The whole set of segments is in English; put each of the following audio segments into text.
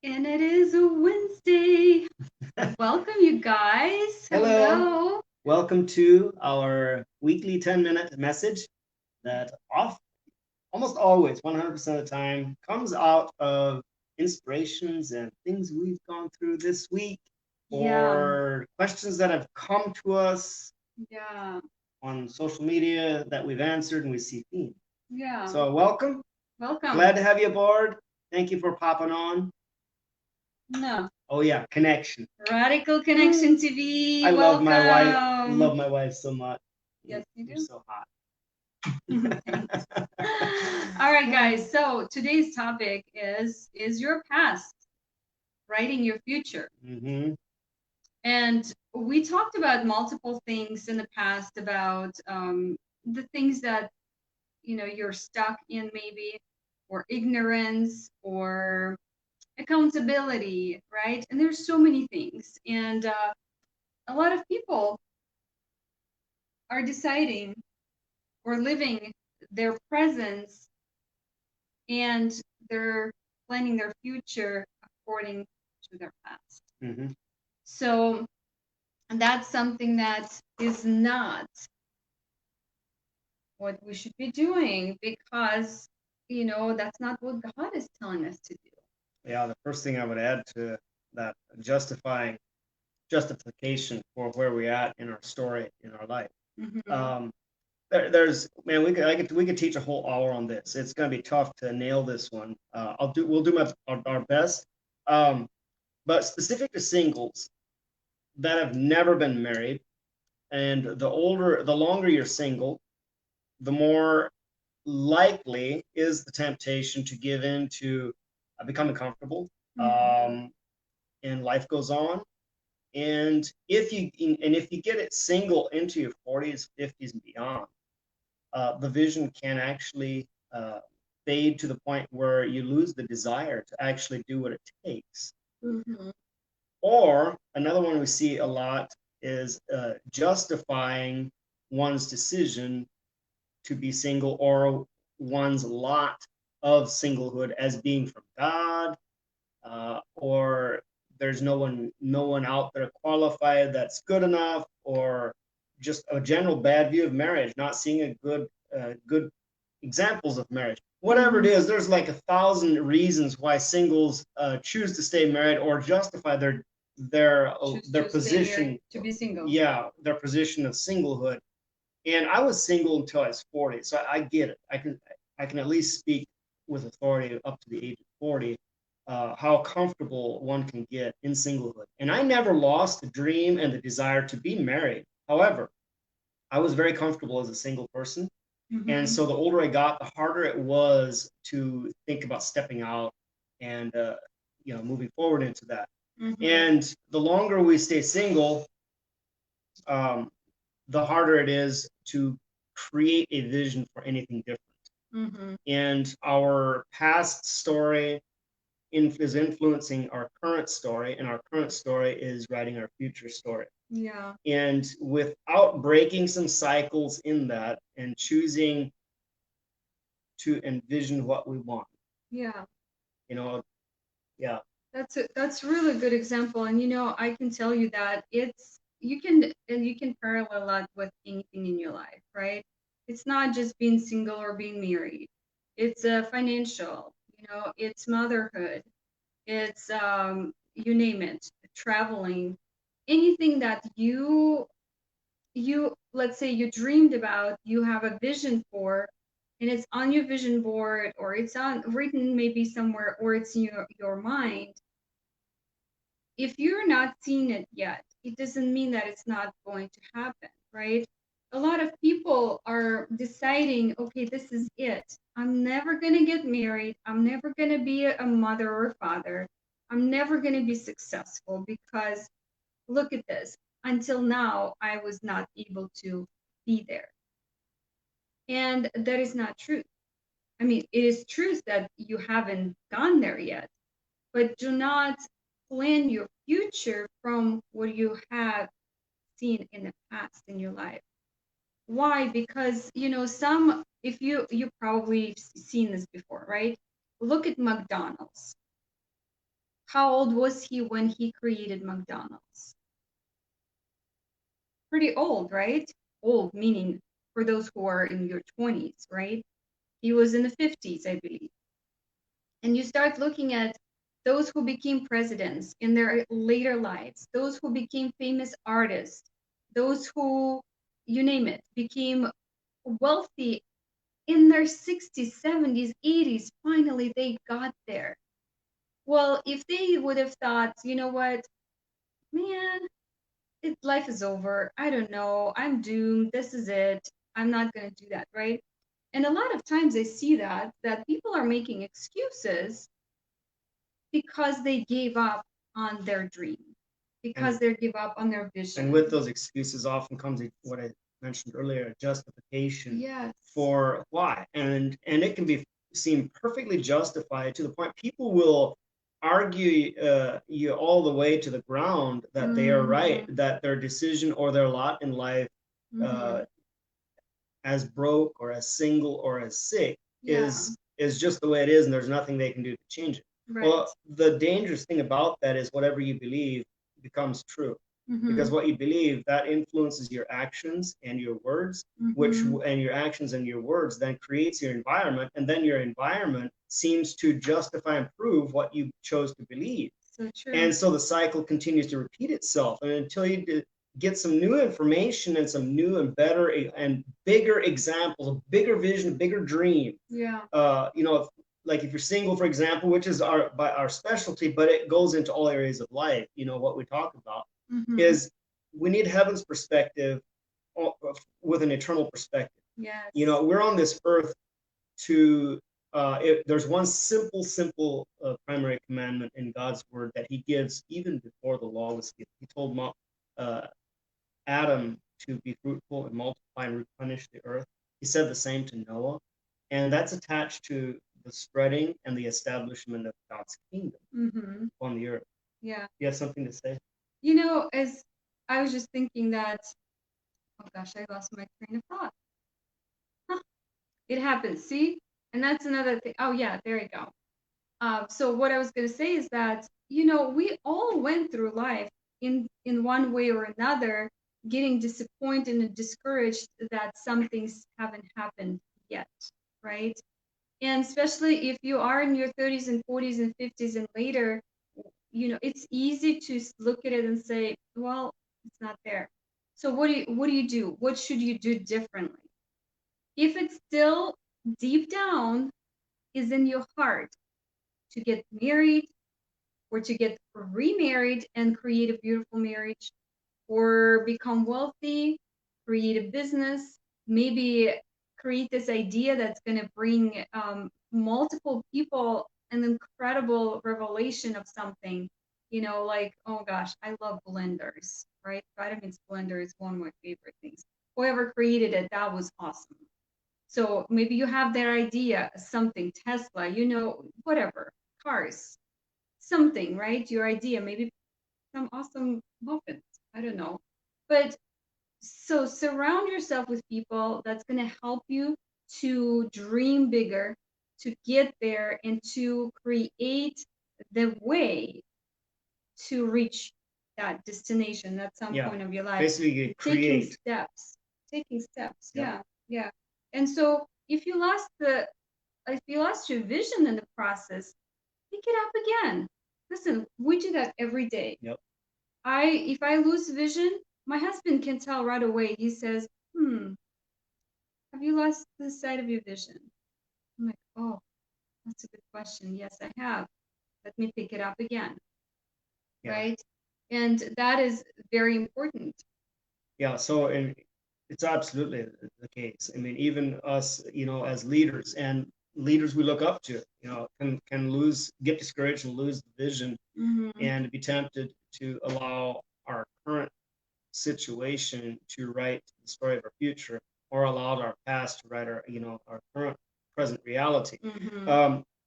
And it is a Wednesday. Welcome, you guys. Hello. Welcome to our weekly 10-minute message that almost always, 100% of the time, comes out of inspirations and things we've gone through this week Yeah, or questions that have come to us yeah, on social media that we've answered and we see themes. yeah. So, welcome. Welcome. Glad to have you aboard. Thank you for popping on. No. Oh, yeah, connection. Radical Connection TV. I love my wife. Welcome. Love my wife so much. Yes, you You're do. so hot. Thanks. All right, guys. So today's topic is your past writing your future? Mm-hmm. And we talked about multiple things in the past about the things that you're stuck in, maybe, or ignorance, or accountability, right? And there's so many things, and a lot of people are deciding or living their presence, and they're planning their future according to their past. Mm-hmm. So that's something that is not what we should be doing, because that's not what God is telling us to do. Yeah, the first thing I would add to that justification for where we're at in our story in our life. Mm-hmm. There's man, we could teach a whole hour on this. It's going to be tough to nail this one. We'll do our best. Um, but specific to singles that have never been married, and the longer you're single, the more likely is the temptation to give in to becoming comfortable. Mm-hmm. And life goes on. And if you get it single into your 40s, 50s, and beyond, the vision can actually fade to the point where you lose the desire to actually do what it takes. Mm-hmm. Or another one we see a lot is justifying one's decision to be single or one's lot of singlehood as being from God, or there's no one out there qualified that's good enough, or just a general bad view of marriage, not seeing a good examples of marriage. Whatever it is, there's like 1,000 reasons why singles choose to stay married or justify their position to be single. yeah, their position of singlehood. And I was single until I was 40, so I get it. I can at least speak with authority up to the age of 40, how comfortable one can get in singlehood. And I never lost the dream and the desire to be married. However, I was very comfortable as a single person. And Mm-hmm. so the older I got, the harder it was to think about stepping out and moving forward into that. Mm-hmm. And the longer we stay single, um, the harder it is to create a vision for anything different. Mm-hmm. And our past story is influencing our current story, and our current story is writing our future story. Yeah. And without breaking some cycles in that and choosing to envision what we want, Yeah. you know, yeah. That's really good example, and I can tell you that you can parallel that with anything in your life, right? It's not just being single or being married. It's financial, it's motherhood, it's you name it, traveling, anything that you let's say you dreamed about, you have a vision for, and it's on your vision board, or it's on written maybe somewhere, or it's in your mind. If you're not seeing it yet, it doesn't mean that it's not going to happen, right? A lot of people are deciding, okay, this is it. I'm never going to get married. I'm never going to be a mother or father. I'm never going to be successful because look at this. Until now, I was not able to be there. And that is not true. I mean, it is truth that you haven't gone there yet, but do not plan your future from what you have seen in the past in your life. Why? Because some, if you probably seen this before, right? Look at McDonald's. How old was he when he created McDonald's? Pretty old, right? Old meaning for those who are in your 20s, right? He was in the 50s, I believe. And you start looking at those who became presidents in their later lives, those who became famous artists, those who, you name it, became wealthy in their 60s, 70s, 80s. Finally, they got there. Well, if they would have thought, you know what, man, life is over. I don't know. I'm doomed. This is it. I'm not going to do that, right? And a lot of times I see that people are making excuses because they gave up on their dream, because they give up on their vision. And with those excuses often comes what I mentioned earlier, a justification Yes. for why. And it can be seem perfectly justified to the point people will argue you all the way to the ground that they are right, that their decision or their lot in life, as broke or as single or as sick, is just the way it is, and there's nothing they can do to change it. Right. Well, the dangerous thing about that is whatever you believe becomes true. Because what you believe, that influences your actions and your words, and your actions and your words then creates your environment, and then your environment seems to justify and prove what you chose to believe. So true. And so the cycle continues to repeat itself, and until you get some new information and some new and better and bigger examples, a bigger vision, a bigger dream. Yeah. Like if you're single, for example, which is our specialty, but it goes into all areas of life. What we talk about is we need heaven's perspective with an eternal perspective. Yes. We're on this earth to there's one simple primary commandment in God's word that he gives even before the law was given. He told Adam to be fruitful and multiply and replenish the earth. He said the same to Noah, and that's attached to the spreading and the establishment of God's kingdom on the earth. Yeah. You have something to say? As I was just thinking that, oh gosh, I lost my train of thought. It happens, see? And that's another thing. Oh yeah, there you go. So what I was going to say is that, we all went through life in one way or another, getting disappointed and discouraged that some things haven't happened yet, right? And especially if you are in your 30s and 40s and 50s and later, it's easy to look at it and say, well, it's not there. So what do you do? What should you do differently? If it's still deep down is in your heart to get married or to get remarried and create a beautiful marriage, or become wealthy, create a business, maybe create this idea that's going to bring multiple people an incredible revelation of something, like, oh gosh, I love blenders, right? Vitamins blender is one of my favorite things. Whoever created it, that was awesome. So maybe you have their idea, something, Tesla, whatever, cars, something, right? Your idea, maybe some awesome muffins, I don't know. But so surround yourself with people that's going to help you to dream bigger, to get there, and to create the way to reach that destination at some point of your life. Basically, create. Taking steps. Yeah. And so if you lost your vision in the process, pick it up again. Listen, we do that every day. Yep. If I lose vision, my husband can tell right away. He says, have you lost the sight of your vision? I'm like, oh, that's a good question. Yes, I have. Let me pick it up again. Yeah. Right? And that is very important. Yeah, so and it's absolutely the case. I mean, even us, as leaders we look up to, can get discouraged and lose the vision, and be tempted to allow our current situation to write the story of our future, or allow our past to write our current present reality.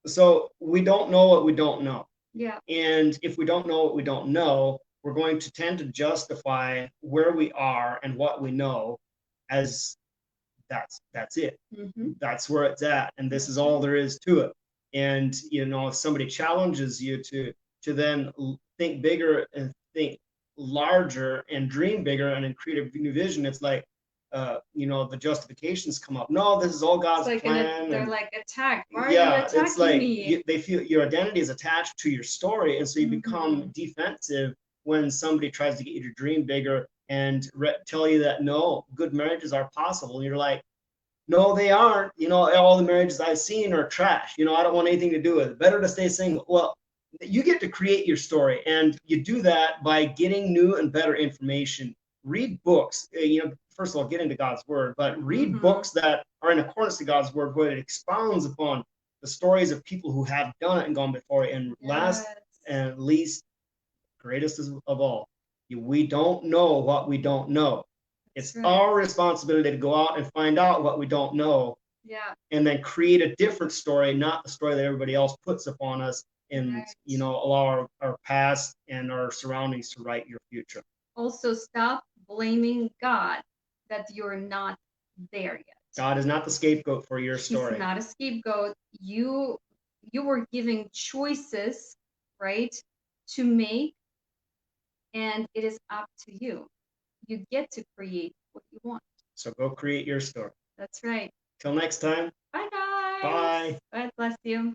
So we don't know what we don't know. Yeah. And if we don't know what we don't know, we're going to tend to justify where we are and what we know as that's it. That's where it's at, and this is all there is to it. And if somebody challenges you to to then think bigger and think larger and dream bigger and then create a new vision, it's like, the justifications come up. No, this is all God's plan. They're like attacked. Why are you Yeah, it's attacking like me? they feel your identity is attached to your story, and so you become Mhm. defensive when somebody tries to get you to dream bigger and tell you that no, good marriages are possible. And you're like, no, they aren't. All the marriages I've seen are trash. I don't want anything to do with it. Better to stay single. Well, you get to create your story, and you do that by getting new and better information. Read books. First of all, get into God's word, but read books that are in accordance to God's word, where it expounds upon the stories of people who have done it and gone before. And last and least, greatest of all, we don't know what we don't know. It's our responsibility to go out and find out what we don't know. Yeah. And then create a different story, not the story that everybody else puts upon us, and allow our past and our surroundings to write your future. Also, stop blaming God that you're not there yet. God is not the scapegoat for your story. He's not a scapegoat. You were giving choices, right, to make, and it is up to you. You get to create what you want. So go create your story. That's right. Till next time. Bye, guys. Bye. God bless you.